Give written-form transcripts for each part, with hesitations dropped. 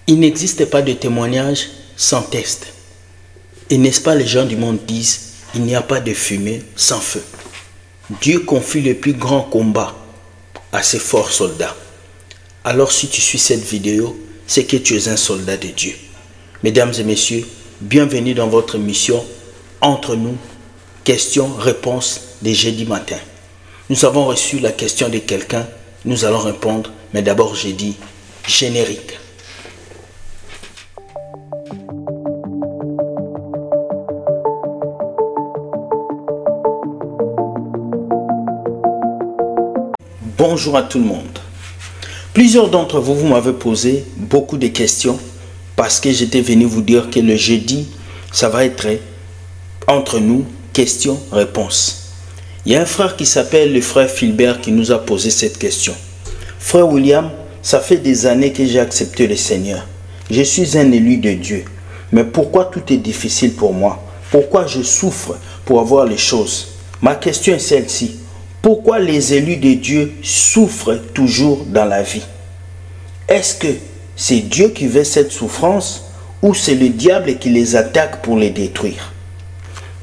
Il n'existe pas de témoignage sans test. Et n'est-ce pas, les gens du monde disent, il n'y a pas de fumée sans feu. Dieu confie le plus grand combat à ses forts soldats. Alors si tu suis cette vidéo, c'est que tu es un soldat de Dieu. Mesdames et messieurs, bienvenue dans votre émission Entre nous, questions-réponses des jeudis matins. Nous avons reçu la question de quelqu'un, nous allons répondre, mais d'abord j'ai dit générique. Bonjour à tout le monde. Plusieurs d'entre vous, vous m'avez posé beaucoup de questions parce que j'étais venu vous dire que le jeudi, ça va être entre nous, questions-réponses. Il y a un frère qui s'appelle le frère Philbert qui nous a posé cette question. Frère William, ça fait des années que j'ai accepté le Seigneur. Je suis un élu de Dieu. Mais pourquoi tout est difficile pour moi? Pourquoi je souffre pour avoir les choses? Ma question est celle-ci. Pourquoi les élus de Dieu souffrent toujours dans la vie? Est-ce que c'est Dieu qui veut cette souffrance ou c'est le diable qui les attaque pour les détruire?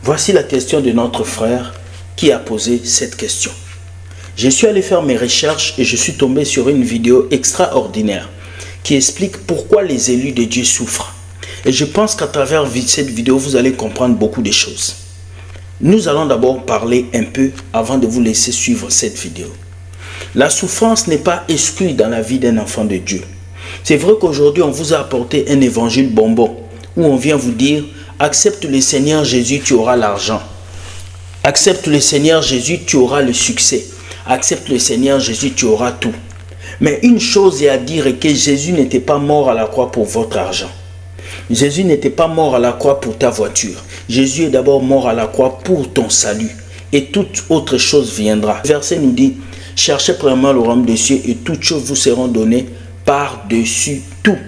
Voici la question de notre frère qui a posé cette question. Je suis allé faire mes recherches et je suis tombé sur une vidéo extraordinaire qui explique pourquoi les élus de Dieu souffrent. Et je pense qu'à travers cette vidéo, vous allez comprendre beaucoup de choses. Nous allons d'abord parler un peu avant de vous laisser suivre cette vidéo. La souffrance n'est pas exclue dans la vie d'un enfant de Dieu. C'est vrai qu'aujourd'hui, on vous a apporté un évangile bonbon où on vient vous dire « Accepte le Seigneur Jésus, tu auras l'argent. Accepte le Seigneur Jésus, tu auras le succès. Accepte le Seigneur Jésus, tu auras tout. » Mais une chose est à dire est que Jésus n'était pas mort à la croix pour votre argent. Jésus n'était pas mort à la croix pour ta voiture. Jésus est d'abord mort à la croix pour ton salut. Et toute autre chose viendra. Le verset nous dit, cherchez premièrement le royaume des cieux et toutes choses vous seront données par-dessus tout.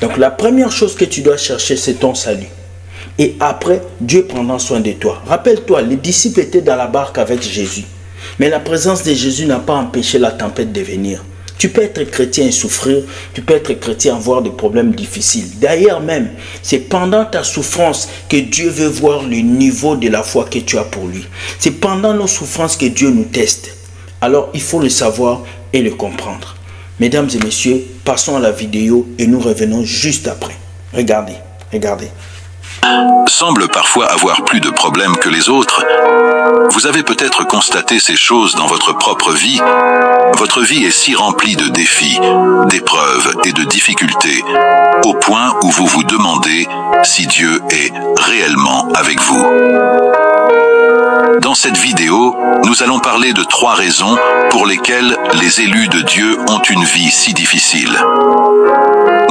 Donc la première chose que tu dois chercher, c'est ton salut. Et après, Dieu prendra soin de toi. Rappelle-toi, les disciples étaient dans la barque avec Jésus. Mais la présence de Jésus n'a pas empêché la tempête de venir. Tu peux être chrétien et souffrir, tu peux être chrétien et avoir des problèmes difficiles. D'ailleurs même, c'est pendant ta souffrance que Dieu veut voir le niveau de la foi que tu as pour lui. C'est pendant nos souffrances que Dieu nous teste. Alors il faut le savoir et le comprendre. Mesdames et messieurs, passons à la vidéo et nous revenons juste après. Regardez, regardez. Semble parfois avoir plus de problèmes que les autres. Vous avez peut-être constaté ces choses dans votre propre vie. Votre vie est si remplie de défis, d'épreuves et de difficultés, au point où vous vous demandez si Dieu est réellement avec vous. Dans cette vidéo, nous allons parler de 3 raisons pour lesquelles les élus de Dieu ont une vie si difficile.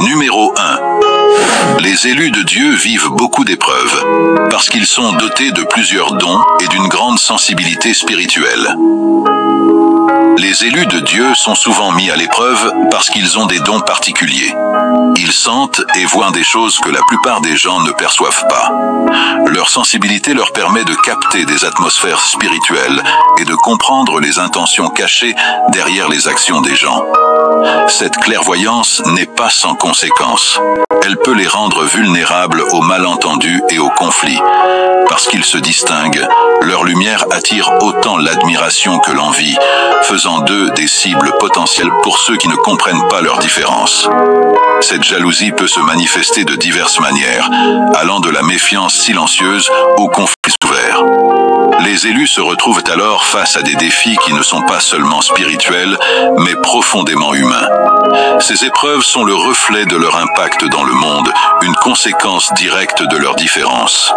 Numéro 1. Les élus de Dieu vivent beaucoup d'épreuves, parce qu'ils sont dotés de plusieurs dons et d'une grande sensibilité spirituelle. Les élus de Dieu sont souvent mis à l'épreuve parce qu'ils ont des dons particuliers. Ils sentent et voient des choses que la plupart des gens ne perçoivent pas. Leur sensibilité leur permet de capter des atmosphères spirituelles et de comprendre les intentions cachées derrière les actions des gens. Cette clairvoyance n'est pas sans conséquences. Elle peut les rendre vulnérables aux malentendus et aux conflits. Parce qu'ils se distinguent, leur lumière attire autant l'admiration que l'envie, faisant d'eux des cibles potentielles pour ceux qui ne comprennent pas leurs différences. Cette jalousie peut se manifester de diverses manières, allant de la méfiance silencieuse aux conflits ouverts. Les élus se retrouvent alors face à des défis qui ne sont pas seulement spirituels, mais profondément humains. Ces épreuves sont le reflet de leur impact dans le monde, une conséquence directe de leurs différences.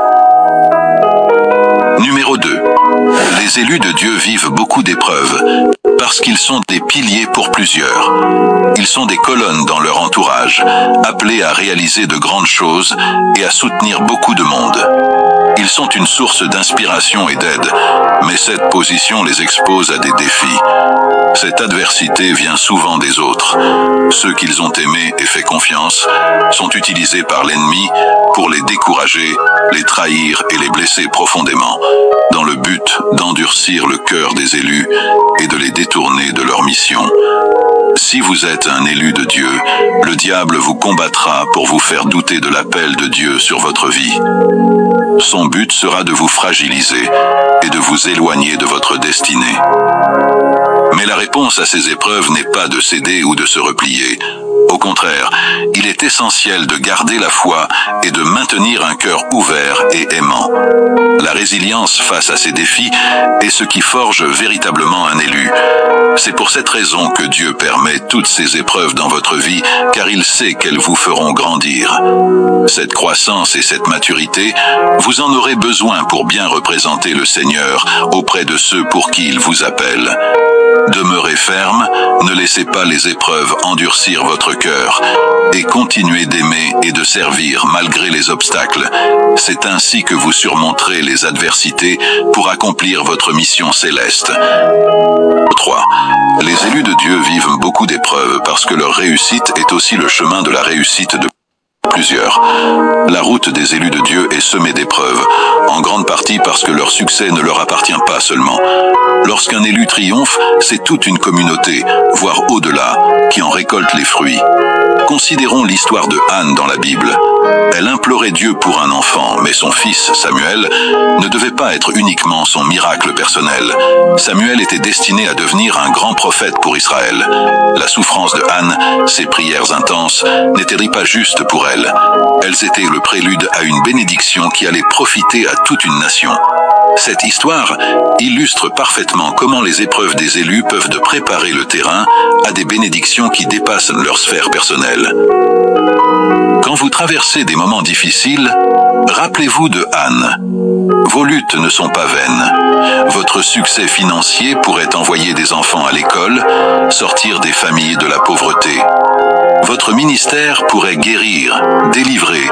Numéro 2. Les élus de Dieu vivent beaucoup d'épreuves, parce qu'ils sont des piliers pour plusieurs. Ils sont des colonnes dans leur entourage, appelés à réaliser de grandes choses et à soutenir beaucoup de monde. Ils sont une source d'inspiration et d'aide, mais cette position les expose à des défis. Cette adversité vient souvent des autres. Ceux qu'ils ont aimés et fait confiance sont utilisés par l'ennemi pour les décourager, les trahir et les blesser profondément, dans le but d'endurcir le cœur des élus et de les détourner de leur mission. Si vous êtes un élu de Dieu, le diable diable vous combattra pour vous faire douter de l'appel de Dieu sur votre vie. Son but sera de vous fragiliser et de vous éloigner de votre destinée. Mais la réponse à ces épreuves n'est pas de céder ou de se replier. Au contraire, il est essentiel de garder la foi et de maintenir un cœur ouvert et aimant. La résilience face à ces défis est ce qui forge véritablement un élu. C'est pour cette raison que Dieu permet toutes ces épreuves dans votre vie, car il sait qu'elles vous feront grandir. Cette croissance et cette maturité, vous en aurez besoin pour bien représenter le Seigneur auprès de ceux pour qui il vous appelle. Demeurez ferme, ne laissez pas les épreuves endurcir votre cœur et continuez d'aimer et de servir malgré les obstacles. C'est ainsi que vous surmonterez les adversités pour accomplir votre mission céleste. 3. Les élus de Dieu vivent beaucoup d'épreuves parce que leur réussite est aussi le chemin de la réussite de plusieurs. La route des élus de Dieu est semée d'épreuves, en grande partie parce que leur succès ne leur appartient pas seulement. Lorsqu'un élu triomphe, c'est toute une communauté, voire au-delà, qui en récolte les fruits. Considérons l'histoire de Anne dans la Bible. Elle implorait Dieu pour un enfant, mais son fils, Samuel, ne devait pas être uniquement son miracle personnel. Samuel était destiné à devenir un grand prophète pour Israël. La souffrance de Anne, ses prières intenses, n'étaient pas justes pour elle. Elles étaient le prélude à une bénédiction qui allait profiter à toute une nation. Cette histoire illustre parfaitement comment les épreuves des élus peuvent de préparer le terrain à des bénédictions qui dépassent leur sphère personnelle. Quand vous traversez des moments difficiles, rappelez-vous de Anne. Vos luttes ne sont pas vaines. Votre succès financier pourrait envoyer des enfants à l'école, sortir des familles de la pauvreté. Votre ministère pourrait guérir, délivrer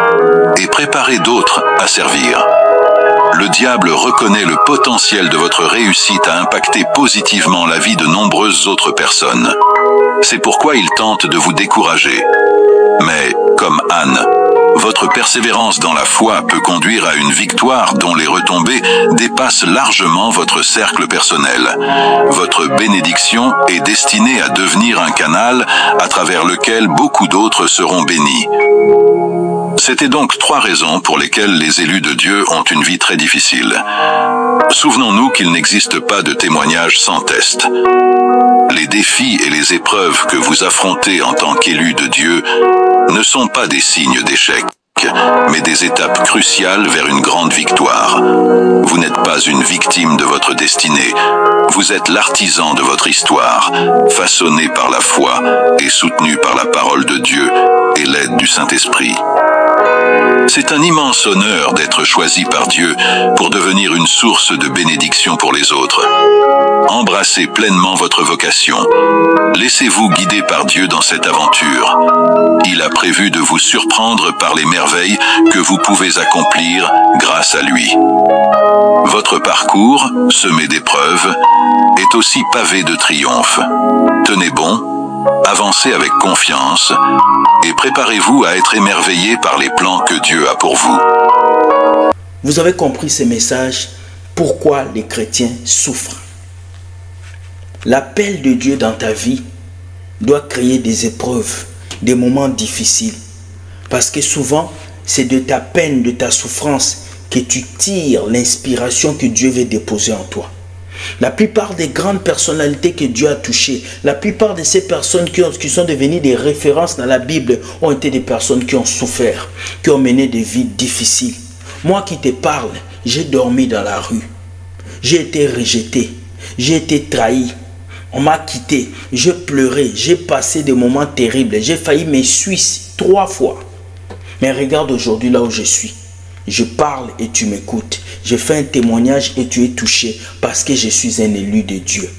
et préparer d'autres à servir. Le diable reconnaît le potentiel de votre réussite à impacter positivement la vie de nombreuses autres personnes. C'est pourquoi il tente de vous décourager. Mais, comme Anne, votre persévérance dans la foi peut conduire à une victoire dont les retombées dépassent largement votre cercle personnel. Votre bénédiction est destinée à devenir un canal à travers lequel beaucoup d'autres seront bénis. C'était donc 3 raisons pour lesquelles les élus de Dieu ont une vie très difficile. Souvenons-nous qu'il n'existe pas de témoignage sans test. Les défis et les épreuves que vous affrontez en tant qu'élus de Dieu ne sont pas des signes d'échec, mais des étapes cruciales vers une grande victoire. Vous n'êtes pas une victime de votre destinée, vous êtes l'artisan de votre histoire, façonné par la foi et soutenu par la parole de Dieu et l'aide du Saint-Esprit. C'est un immense honneur d'être choisi par Dieu pour devenir une source de bénédiction pour les autres. Embrassez pleinement votre vocation. Laissez-vous guider par Dieu dans cette aventure. Il a prévu de vous surprendre par les merveilles que vous pouvez accomplir grâce à lui. Votre parcours, semé d'épreuves, est aussi pavé de triomphes. Tenez bon, avancez avec confiance et préparez-vous à être émerveillé par les plans que Dieu a pour vous. Vous avez compris ce message, pourquoi les chrétiens souffrent. L'appel de Dieu dans ta vie doit créer des épreuves, des moments difficiles. Parce que souvent, c'est de ta peine, de ta souffrance que tu tires l'inspiration que Dieu veut déposer en toi. La plupart des grandes personnalités que Dieu a touchées, la plupart de ces personnes qui sont devenues des références dans la Bible ont été des personnes qui ont souffert, qui ont mené des vies difficiles. Moi qui te parle, j'ai dormi dans la rue. J'ai été rejeté, j'ai été trahi. On m'a quitté, j'ai pleuré, j'ai passé des moments terribles. J'ai failli me suicider 3 fois. Mais regarde aujourd'hui là où je suis. Je parle et tu m'écoutes. Je fais un témoignage et tu es touché parce que je suis un élu de Dieu.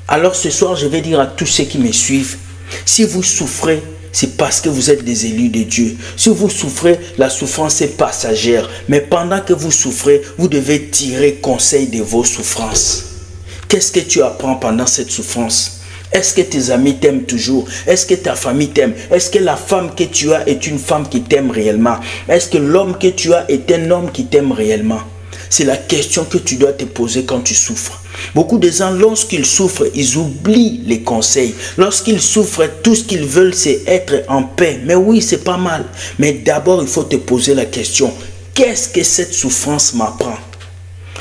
Alors ce soir, je vais dire à tous ceux qui me suivent, si vous souffrez, c'est parce que vous êtes des élus de Dieu. Si vous souffrez, la souffrance est passagère. Mais pendant que vous souffrez, vous devez tirer conseil de vos souffrances. Qu'est-ce que tu apprends pendant cette souffrance? Est-ce que tes amis t'aiment toujours? Est-ce que ta famille t'aime? Est-ce que la femme que tu as est une femme qui t'aime réellement? Est-ce que l'homme que tu as est un homme qui t'aime réellement? C'est la question que tu dois te poser quand tu souffres. Beaucoup de gens, lorsqu'ils souffrent, ils oublient les conseils. Lorsqu'ils souffrent, tout ce qu'ils veulent, c'est être en paix. Mais oui, c'est pas mal. Mais d'abord, il faut te poser la question, qu'est-ce que cette souffrance m'apprend?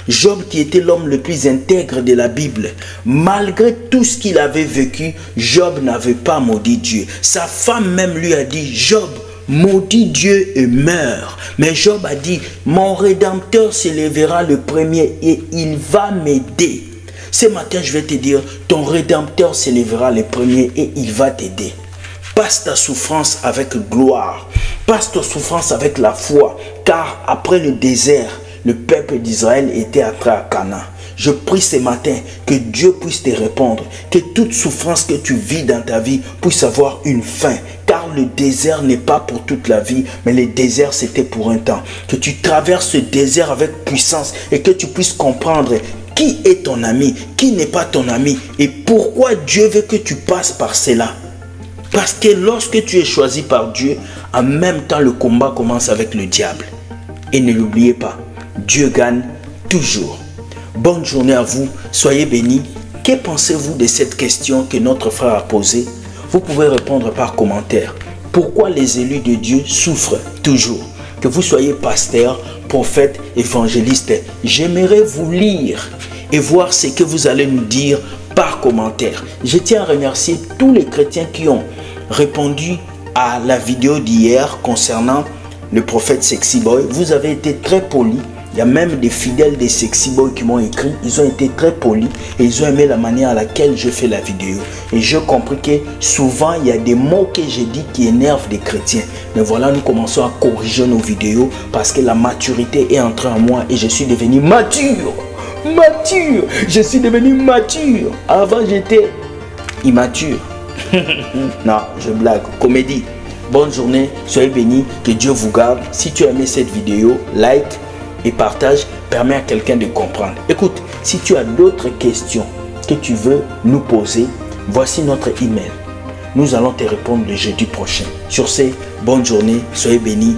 Job, qui était l'homme le plus intègre de la Bible, malgré tout ce qu'il avait vécu, Job n'avait pas maudit Dieu. Sa femme même lui a dit, Job, maudit Dieu et meurt. Mais Job a dit, mon Rédempteur s'élèvera le premier et il va m'aider. Ce matin, je vais te dire, ton Rédempteur s'élèvera le premier et il va t'aider. Passe ta souffrance avec gloire. Passe ta souffrance avec la foi. Car après le désert, le peuple d'Israël était entré à Canaan. Je prie ce matin que Dieu puisse te répondre, que toute souffrance que tu vis dans ta vie puisse avoir une fin. Car le désert n'est pas pour toute la vie, mais le désert c'était pour un temps. Que tu traverses ce désert avec puissance et que tu puisses comprendre qui est ton ami, qui n'est pas ton ami et pourquoi Dieu veut que tu passes par cela. Parce que lorsque tu es choisi par Dieu, en même temps le combat commence avec le diable. Et ne l'oubliez pas, Dieu gagne toujours. Bonne journée à vous, soyez bénis. Que pensez-vous de cette question que notre frère a posée? Vous pouvez répondre par commentaire. Pourquoi les élus de Dieu souffrent toujours? Que vous soyez pasteur, prophète, évangéliste, j'aimerais vous lire et voir ce que vous allez nous dire par commentaire. Je tiens à remercier tous les chrétiens qui ont répondu à la vidéo d'hier concernant le prophète Sexy Boy. Vous avez été très polis. Il y a même des fidèles des Sexy Boy qui m'ont écrit. Ils ont été très polis et ils ont aimé la manière à laquelle je fais la vidéo. Et j'ai compris que souvent il y a des mots que j'ai dit qui énervent des chrétiens. Mais voilà, nous commençons à corriger nos vidéos parce que la maturité est entrée en moi et je suis devenu mature. Mature. Je suis devenu mature. Avant j'étais immature. Non, je blague. Comédie. Bonne journée, soyez bénis, que Dieu vous garde. Si tu as aimé cette vidéo, like et partage, permet à quelqu'un de comprendre. Écoute, si tu as d'autres questions que tu veux nous poser, voici notre email. Nous allons te répondre le jeudi prochain. Sur ce, bonne journée, soyez bénis.